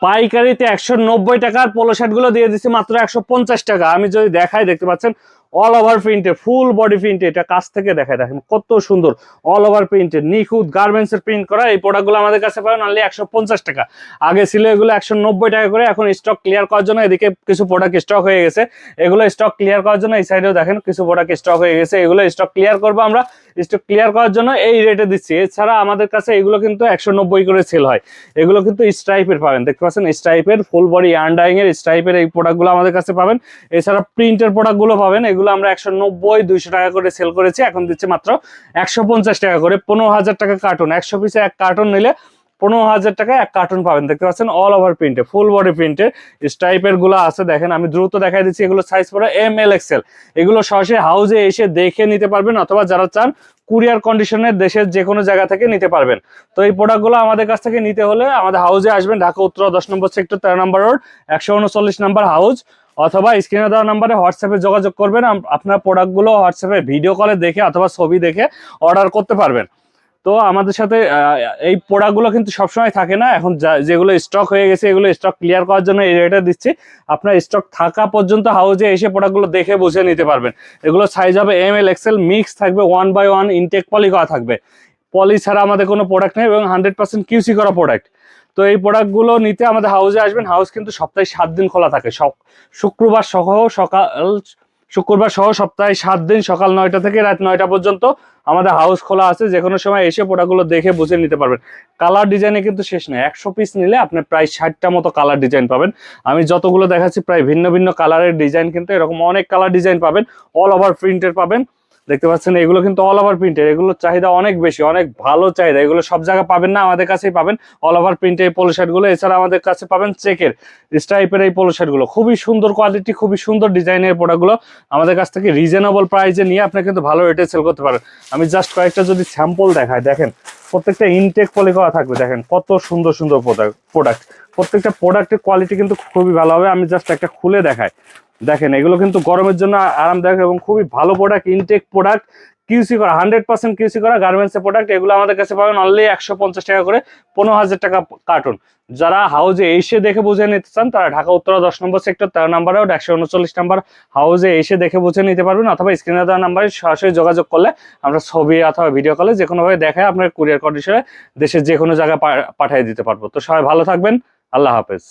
পাইকারিতে 190 টাকার polo shirt গুলো দিয়ে দিচ্ছি মাত্র 150 টাকা। আমি যদি দেখাই, দেখতে পাচ্ছেন অল ওভার প্রিন্টে, ফুল বডি প্রিন্টে, এটা কাছ থেকে দেখায়, দেখেন কত সুন্দর অল ওভার প্রিন্টে নিখুঁত গার্মেন্টস এর প্রিন্ট করা। এই প্রোডাক্টগুলো আমাদের কাছে পাবেন অনলি 150 টাকা। আগে ছিল এগুলো 190 টাকা করে, এখন স্টক ক্লিয়ার করার জন্য এদিকে কিছু প্রোডাক্ট স্টক হয়ে গেছে, এগুলো স্টক ক্লিয়ার করার জন্য এই সাইডেও দেখেন কিছু প্রোডাক্ট স্টক হয়ে গেছে, এগুলো স্টক ক্লিয়ার করবো আমরা। স্টক ক্লিয়ার করার জন্য এই রেটে দিচ্ছি। এছাড়া আমাদের কাছে এগুলো কিন্তু 190 করে সেল হয়। এগুলো কিন্তু স্ট্রাইপের পাবেন, দেখতে পাচ্ছেন স্ট্রাইপের ফুল বডি আন্ডারিং এর স্ট্রাইপের এই প্রোডাক্টগুলো আমাদের কাছে পাবেন। এছাড়া প্রিন্টের প্রোডাক্টগুলো পাবেন, এগুলো আমরা 190 200 টাকা করে সেল করেছি, এখন দিচ্ছি মাত্র 150 টাকা করে। 15,000 টাকা কার্টুন, 100 পিসে এক কার্টুন নিলে 15,000 টাকা এক কার্টুন পাবেন। দেখতে পাচ্ছেন অল ওভার প্রিন্টে ফুল বডি প্রিন্টের স্ট্রাইপের গুলো আছে, দেখেন আমি দ্রুত দেখাই দিচ্ছি। এগুলো সাইজ পড়ে ML XL। এগুলো সরাসরি হাউজে এসে দেখে নিতে পারবেন, অথবা যারা চান কুরিয়ার কন্ডিশনের দেশের যে কোনো জায়গা থেকে নিতে পারবেন। তো এই প্রোডাক্টগুলো আমাদের কাছ থেকে নিতে হলে আমাদের হাউজে আসবেন, ঢাকা উত্তরা 10 নম্বর সেক্টর 13 নম্বর রোড 139 নম্বর হাউজ, অথবা স্ক্রিনে দেওয়া নাম্বারে হোয়াটসঅ্যাপে যোগাযোগ করবেন। আপনার প্রোডাক্টগুলো হোয়াটসঅ্যাপে ভিডিও কলে দেখে অথবা ছবি দেখে অর্ডার করতে পারবেন। তো আমাদের সাথে এই প্রোডাক্টগুলো কিন্তু সবসময় থাকে না, এখন যেগুলো স্টক হয়ে গেছে এগুলো স্টক ক্লিয়ার করার জন্য এই রেটে দিচ্ছি। আপনার স্টক থাকা পর্যন্ত হাউজে এসে প্রোডাক্টগুলো দেখে বুঝে নিতে পারবেন। এগুলো সাইজ হবে ML XL, মিক্স থাকবে, 1/1 ইনটেক পলি করা থাকবে। পলি ছাড়া আমাদের কোনো প্রোডাক্ট নেই এবং 100% QC করা প্রোডাক্ট। তো এই প্রোডাক্টগুলো নিতে আমাদের হাউজে আসবেন। হাউস কিন্তু সপ্তাহে 7 দিন খোলা থাকে, শুক্রবার সহ সপ্তাহে 7 দিন সকাল 9টা থেকে রাত 9টা পর্যন্ত আমাদের হাউস খোলা আছে। যে কোনো সময় এসে প্রোডাক্টগুলো দেখে বুঝে নিতে পারবেন। কালার ডিজাইনে কিন্তু শেষ নেই, 100 পিস নিলে আপনি প্রায় 60টা মতো কালার ডিজাইন পাবেন। আমি যতগুলো দেখাচ্ছি প্রায় ভিন্ন ভিন্ন কালারের ডিজাইন, কিন্তু এরকম অনেক কালার ডিজাইন পাবেন। অল ওভার প্রিন্টের পাবেন, দেখতে পাচ্ছেন এগুলো কিন্তু অল ওভার প্রিন্টের, এগুলোর চাহিদা অনেক বেশি, অনেক ভালো চাহিদা। এগুলো সব জায়গায় পাবেন না, আমাদের কাছেই পাবেন অল ওভার প্রিন্টের এই পোলো শার্টগুলো। এছাড়া আমাদের কাছে পাবেন চেকের স্ট্রাইপের এই পোলো শার্টগুলো, খুবই সুন্দর কোয়ালিটি, খুবই সুন্দর ডিজাইনের প্রোডাক্টগুলো আমাদের কাছ থেকে রিজনেবল প্রাইসে নিয়ে আপনি কিন্তু ভালো রেটে সেল করতে পারেন। আমি জাস্ট কয়েকটা যদি স্যাম্পল দেখাই, দেখেন প্রত্যেকটা ইনটেক পলি করা থাকবে, দেখেন কত সুন্দর সুন্দর প্রোডাক্ট। প্রত্যেকটা প্রোডাক্টের কোয়ালিটি কিন্তু খুবই ভালো হবে। আমি জাস্ট একটা খুলে দেখাই, দেখেন এগুলো কিন্তু গরমের জন্য আরামদায়ক এবং খুবই ভালো প্রোডাক্ট, ইনটেক প্রোডাক্ট, কিউসি করা, 100% কিউসি করা গার্মেন্টসের প্রোডাক্ট। এগুলো আমাদের কাছে পাবেন অনলি 150 টাকা করে, 15,000 টাকা কার্টুন। যারা হাউজে এসে দেখে বুঝে নিতে চান তারা ঢাকা উত্তরা 10 নম্বর সেক্টর 13 নম্বর রোড 139 নম্বর হাউজে এসে দেখে বুঝে নিতে পারবেন, অথবা স্ক্রিনে দেওয়া নাম্বারে সরাসরি যোগাযোগ করলে আমরা ছবি অথবা ভিডিও কলে যে কোনোভাবে দেখায় আপনার কুরিয়ার কন্ডিশনে দেশের যে কোনো জায়গায় পাঠিয়ে দিতে পারবো। তো সবাই ভালো থাকবেন, আল্লাহ হাফেজ।